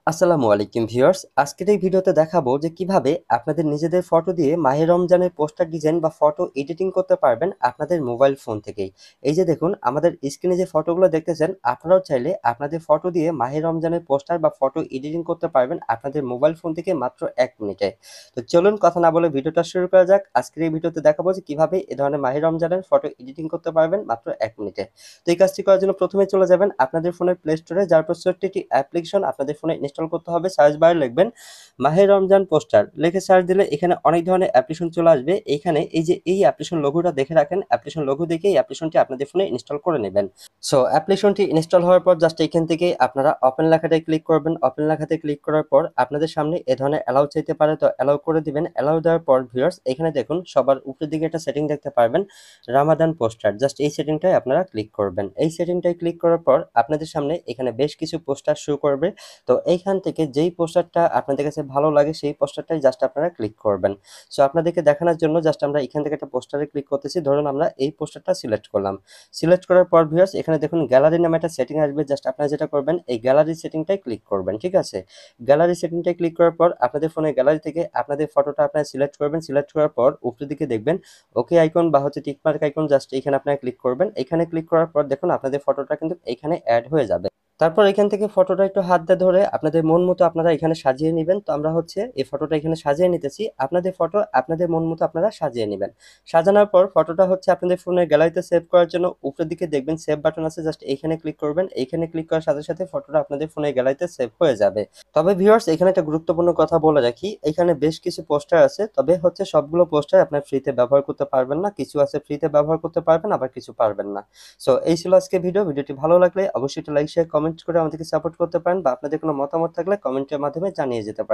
আসসালামু আলাইকুম ভিউয়ার্স, আজকের এই ভিডিওতে দেখাবো যে কিভাবে আপনাদের নিজেদের ফটো দিয়ে মাহে রমজানের পোস্টার ডিজাইন বা ফটো এডিটিং করতে পারবেন আপনাদের মোবাইল ফোন থেকেই। এই যে দেখুন আমাদের স্ক্রিনে যে ফটোগুলো দেখতেছেন, আপনারাও চাইলে আপনাদের ফটো দিয়ে মাহে রমজানের পোস্টার বা ফটো এডিটিং করতে পারবেন আপনাদের মোবাইল ফোন থেকে মাত্র 1 মিনিটে। তো চলুন কথা না বলে ভিডিওটা শুরু করা যাক। আজকের এই ভিডিওতে দেখাবো যে কিভাবে এই ধরনের মাহে রমজানের ফটো এডিটিং করতে পারবেন মাত্র 1 মিনিটে। তো এই কাজটি করার জন্য প্রথমে চলে যাবেন আপনাদের ফোনের প্লে স্টোরে, যার পর ছোট্ট একটি অ্যাপ্লিকেশন আপনাদের ফোনে ইনস্টল করতে হবে। সার্চ বারে লিখবেন মাহে রমজান পোস্টার, লিখে সার্চ দিলে এখানে অনেক ধরনের অ্যাপ্লিকেশন চলে আসবে। এখানে এই যে এই অ্যাপ্লিকেশন লোগোটা দেখে রাখেন, অ্যাপ্লিকেশন লোগো দেখে এই অ্যাপ্লিকেশনটি আপনাদের ফোনে ইনস্টল করে নেবেন। সো অ্যাপ্লিকেশনটি ইনস্টল হওয়ার পর জাস্ট এখান থেকে আপনারা ওপেন লেখাটায় ক্লিক করবেন। ওপেন লেখাতে ক্লিক করার পর আপনাদের সামনে এ ধরনের অ্যালাউ চাইতে পারে, তো অ্যালাউ করে দিবেন। অ্যালাউ দেওয়ার পর ভিউয়ার্স এখানে দেখুন সবার উপরের দিকে একটা সেটিং দেখতে পারবেন, রামাদান পোস্টার। জাস্ট এই সেটিংটায় আপনারা ক্লিক করবেন। এই সেটিংটায় ক্লিক করার পর আপনাদের সামনে এখানে বেশ কিছু পোস্টার শো করবে। তো এইখান থেকে যেই পোস্টারটা আপনাদের কাছে ভালো লাগে সেই পোস্টারটাই জাস্ট আপনারা ক্লিক করবেন। সো আপনাদেরকে দেখানোর জন্য জাস্ট আমরা এখান থেকে একটা পোস্টারে ক্লিক করতেছি। ধরুন আমরা এই পোস্টারটা সিলেক্ট করলাম। সিলেক্ট করার পর ভিউয়ার্স এখানে দেখুন গ্যালারি নামে একটা সেটিং আসবে। জাস্ট আপনারা যেটা করবেন এই গ্যালারি সেটিংটায় ক্লিক করবেন, ঠিক আছে? গ্যালারি সেটিংটায় ক্লিক করার পর আপনাদের ফোনের গ্যালারি থেকে আপনাদের ফটোটা আপনারা সিলেক্ট করবেন। সিলেক্ট করার পর উপরের দিকে দেখবেন ওকে আইকন বা টিক মার্ক আইকন, জাস্ট এখানে আপনারা ক্লিক করবেন। এখানে ক্লিক করার পর দেখুন আপনাদের ফটোটা কিন্তু এখানে অ্যাড হয়ে যাবে। তারপর এখান থেকে ফটোটা একটু হাত দিয়ে ধরে আপনাদের মন মতো আপনারা এখানে সাজিয়ে নেবেন। তো আমরা এই ফটোটা এখানে সাজিয়ে নিতেছি। আপনাদের ফটো আপনাদের মন মতো আপনারা সাজিয়ে নেবেন। সাজানোর পর ফটোটা আপনাদের ফোনের গ্যালারিতে সেভ করার জন্য উপরের দিকে দেখবেন সেভ বাটন আছে, জাস্ট এইখানে ক্লিক করবেন। এইখানে ক্লিক করার সাথে সাথে ফটোটা আপনাদের ফোনের গ্যালারিতে সেভ হয়ে যাবে। তবে ভিউয়ার্স এখানে একটা গুরুত্বপূর্ণ কথা বলে রাখি, এখানে বেশ কিছু পোস্টার আছে, তবে সবগুলো পোস্টার আপনার ফ্রিতে ব্যবহার করতে পারবেন না। কিছু আছে ফ্রিতে ব্যবহার করতে পারবেন, আবার কিছু পারবেন না। সো এই ছিল আজকে ভিডিওটি ভালো লাগলে অবশ্যই একটা লাইক শেয়ার কমেন্ট করে আমাদেরকে সাপোর্ট করতে পারেন, বা আপনাদের কোনো মতামত থাকলে কমেন্টের মাধ্যমে জানিয়ে যেতে পারেন।